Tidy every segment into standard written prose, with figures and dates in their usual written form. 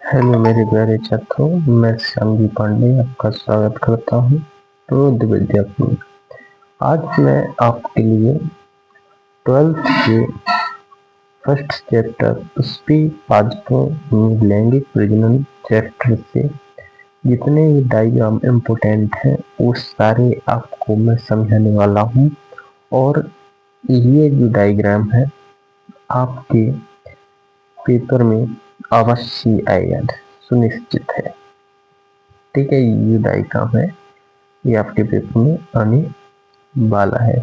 Hello मेरे प्यारे छात्रों, मैं श्यामजी पांडे आपका स्वागत करता हूँ रोध विद्यार्थी में। आज मैं आपके लिए 12th के फर्स्ट चैप्टर पुष्पी पादपों में लैंगिक प्रजनन चैप्टर से जितने भी डायग्राम इम्पोर्टेंट हैं वो सारे आपको मैं समझाने वाला हूँ। और ये जो डायग्राम है आपके पेपर में अवश्य आएगा, सुनिश्चित है। ठीक है, ये डायग्राम है, ये आपके पेपर में आने वाला है।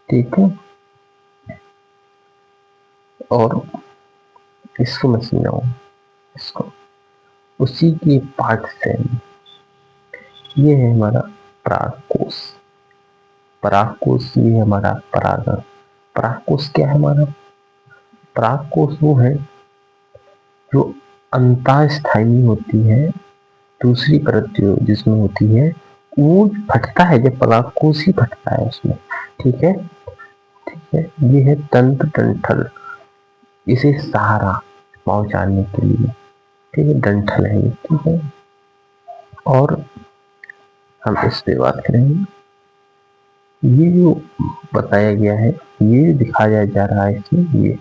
ठीक है, और इसको मैं समझाऊँ, इसको उसी की पाठ से ये है हमारा परागकोश। परागकोश ये है हमारा परागण। परागकोश क्या है हमारा? परागकोश वो है जो अंतःस्थायी होती है, दूसरी परत जो जिसमें होती है वो फटता है, जब परागकोश ही फटता है उसमें। ठीक है, ठीक है, ये है तंत्र डंठल, इसे सहारा पहुंचाने के लिए। ठीक है, डंठल है ये। ठीक है, और हम इस पे बात करेंगे। ये जो बताया गया है, ये दिखाया जा रहा है इसमें,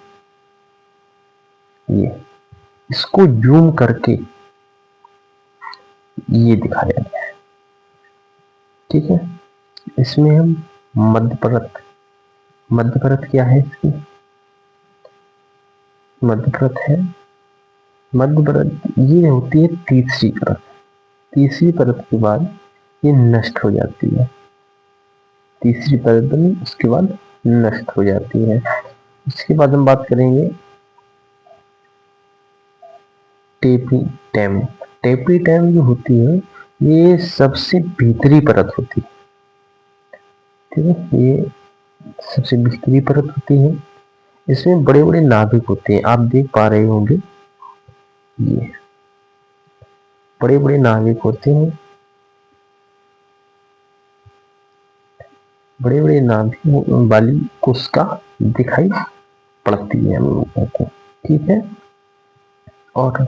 ये इसको जूम करके ये दिखाया गया है। ठीक है, इसमें हम मध्य परत क्या है इसकी? मध्य परत है, मध्य परत ये होती है तीसरी परत। तीसरी परत के बाद ये नष्ट हो जाती है। तीसरी परत बनी, उसके बाद नष्ट हो जाती है। उसके बाद हम बात करेंगे टेपिटैम। टेपिटैम जो होती है ये सबसे भीतरी परत होती है। ठीक है, ये सबसे भीतरी परत होती है। इसमें बड़े बड़े नाभिक होते हैं, आप देख पा रहे होंगे, ये बड़े बड़े नाभिक होते हैं। बड़े बड़े नाभिक वाली कोशिका दिखाई पड़ती है हम लोगों को। ठीक है, और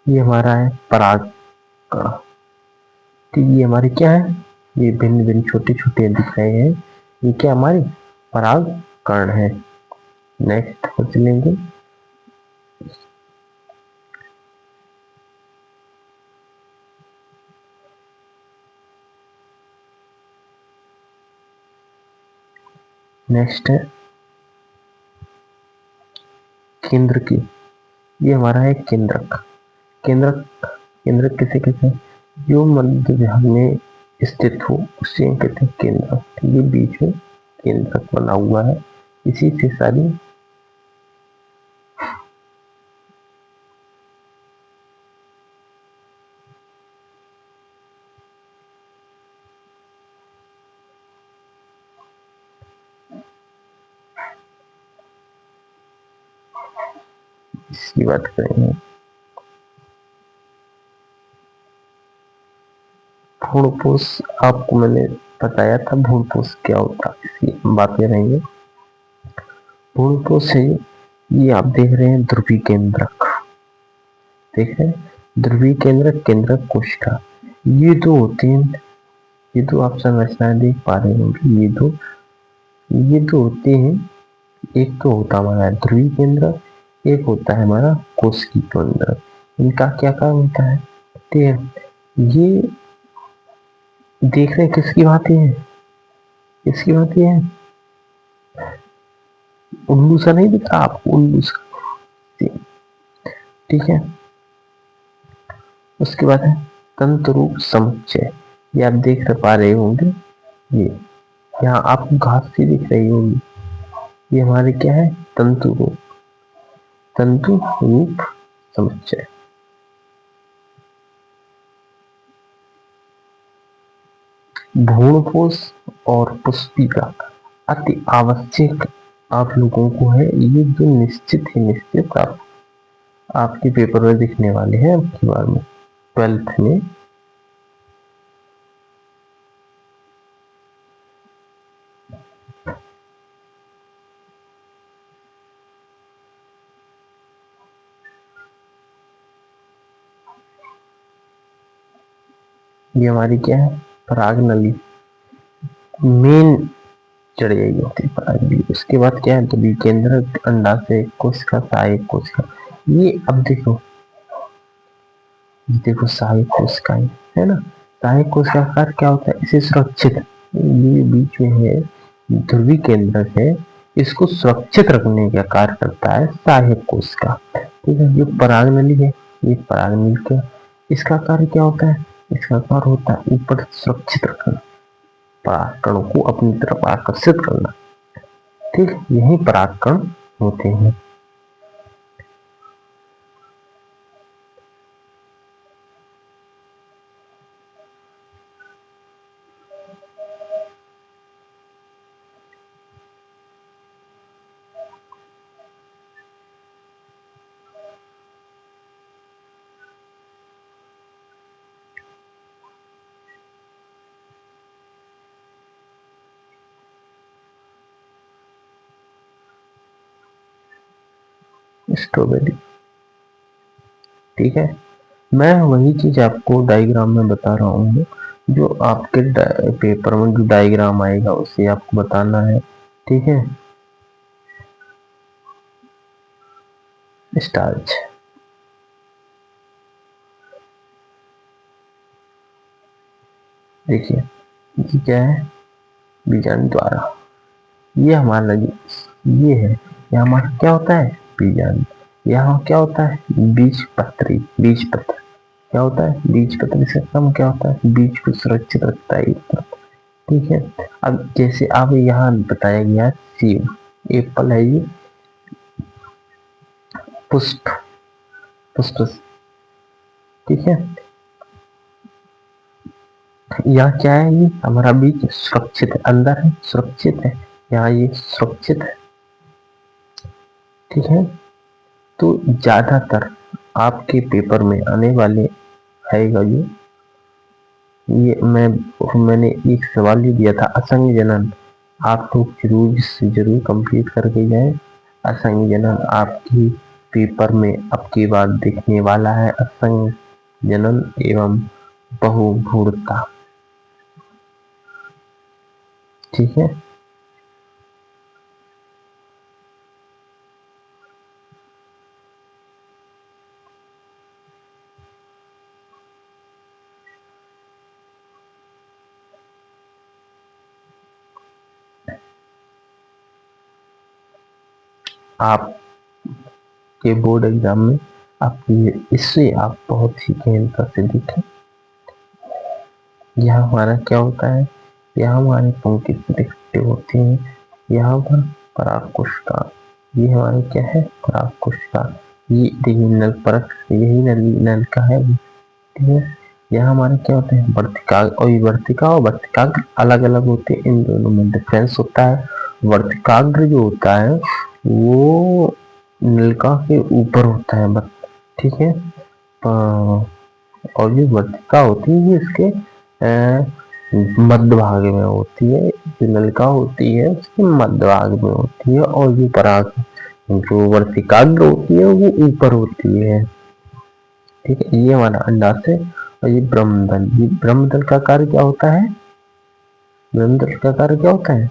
ये हमारा है परागकण। ठीक, ये हमारे क्या है, ये भिन्न भिन्न छोटे छोटे दिख रहे हैं, ये क्या हमारे परागकण है। नेक्स्ट पर चलेंगे। नेक्स्ट है केंद्र की। ये हमारा है केंद्रक। केंद्रक, केंद्रक किसे कहते हैं? जो मध्य भाग में स्थित हो उसे कहते हैं केंद्रक। ये बीच में केंद्रक बना हुआ है, इसी से सारी इसकी बात करेंगे। भ्रूणपोष आपको मैंने बताया था, भ्रूणपोष क्या होता है इसकी हम बात करेंगे। भ्रूणपोष है, ये आप देख रहे हैं ध्रुवी केंद्रक। देख रहे हैं ध्रुवी केंद्रक, केंद्रक कोशिका, ये दो होते हैं। ये दो आप संरचनाएं देख पा रहे होंगे, ये दो होते हैं। एक तो होता है हमारा ध्रुवी केंद्र, एक होता है हमारा कोशिकी केंद्र। इनका क्या काम होता है? ठीक है, ये देख रहे हैं किसकी भांति है? किसकी भांति है? उल्लू सा नहीं दिख रहा आपको? उल्लू सा। ठीक है, उसके बाद है तंतु रूप समुच्चय। ये आप देख पा रहे होंगे, ये यहाँ आपको घास सी दिख रही होगी, ये हमारे क्या है? तंतु रूप समुच्चय। भ्रूणपोष और पुष्पिका अति आवश्यक आप लोगों को है। ये जो निश्चित आपके पेपर में दिखने वाले हैं अब की बार में, 12th में। ये हमारी क्या है, पराग नली, मेन चढ़ गई होती है पराग नली। उसके बाद क्या है, तो विकेंद्रक, अंडाशय कोशिका, सहायक कोशिका। ये अब देखो, ये देखो सहायक कोशिकाएं है ना। सहायक कोशिका का कार्य क्या होता है, इसे सुरक्षित, ये बीच में है ध्रुवी केंद्रक है, इसको सुरक्षित रखने का कार्य करता है सहायक कोशिका। ठीक है, ये पराग नली है, ये पराग नली का इसका कार्य क्या होता है, इसका कार्य होता है ऊपर सुरक्षित रखना, परागकणों को अपनी तरफ आकर्षित करना। ठीक, यही परागकण होते हैं। स्ट्रॉबेरी, ठीक है, मैं वही चीज आपको डायग्राम में बता रहा हूँ, जो आपके पेपर में जो डायग्राम आएगा उसे आपको बताना है। ठीक है, स्टार्च, देखिए ये क्या है, बीजाणु द्वारा, ये हमारा ये है, ये हमारा क्या होता है, बीजाणु। यहाँ क्या होता है, बीज पत्री, बीज पत्र क्या होता है, बीज पत्र से कम क्या होता है, बीज को सुरक्षित रखता है एक तरफ। ठीक है, अब जैसे अब यहाँ बताया गया सेब, एप्पल है ये, पुष्प, पुष्प, ठीक है, यहाँ क्या है, ये हमारा बीज सुरक्षित है, अंदर है, सुरक्षित है, यहाँ ये सुरक्षित है। ठीक है, तो ज्यादातर आपके पेपर में आने वाले आएगा ये मैंने एक सवाल ही दिया था, असंग जनन, आप लोग जरूर से जरूर कंप्लीट करके जाए। असंग जनन आपकी पेपर में अब की बार दिखने वाला है, असंग जनन एवं बहुभ्रूणता। ठीक है, आप के बोर्ड एग्जाम में आप इससे आप बहुत ही गहनता से देखें। यहाँ हमारा क्या होता है, यहाँ हमारे पंक्ति इकट्ठे होते हैं, यहाँ पर परागकोशिका, ये हमारे क्या है, परागकोशिका, ये देखिए नल परक, यही नल का है। ठीक है, यहाँ हमारे क्या होते हैं, वर्तिकाग्र, और ये वर्तिका और वर्तिकाग्र अलग अलग होते हैं, इन दोनों में डिफरेंस होता है। वर्तिकाग्र जो होता है वो नलिका के ऊपर होता है बस। ठीक है, और जो वर्तिका होती है ये इसके मध्य भाग में होती है, जो नलिका होती है उसके मध्य भाग में होती है, और जो पराग जो वर्तिकाग्र होती है वो ऊपर होती है। ठीक है, ये हमारा अंडाशय और ये ब्रह्मदल, ये ब्रह्मदल का कार्य क्या होता है, ब्रह्मदल का कार्य क्या होता है,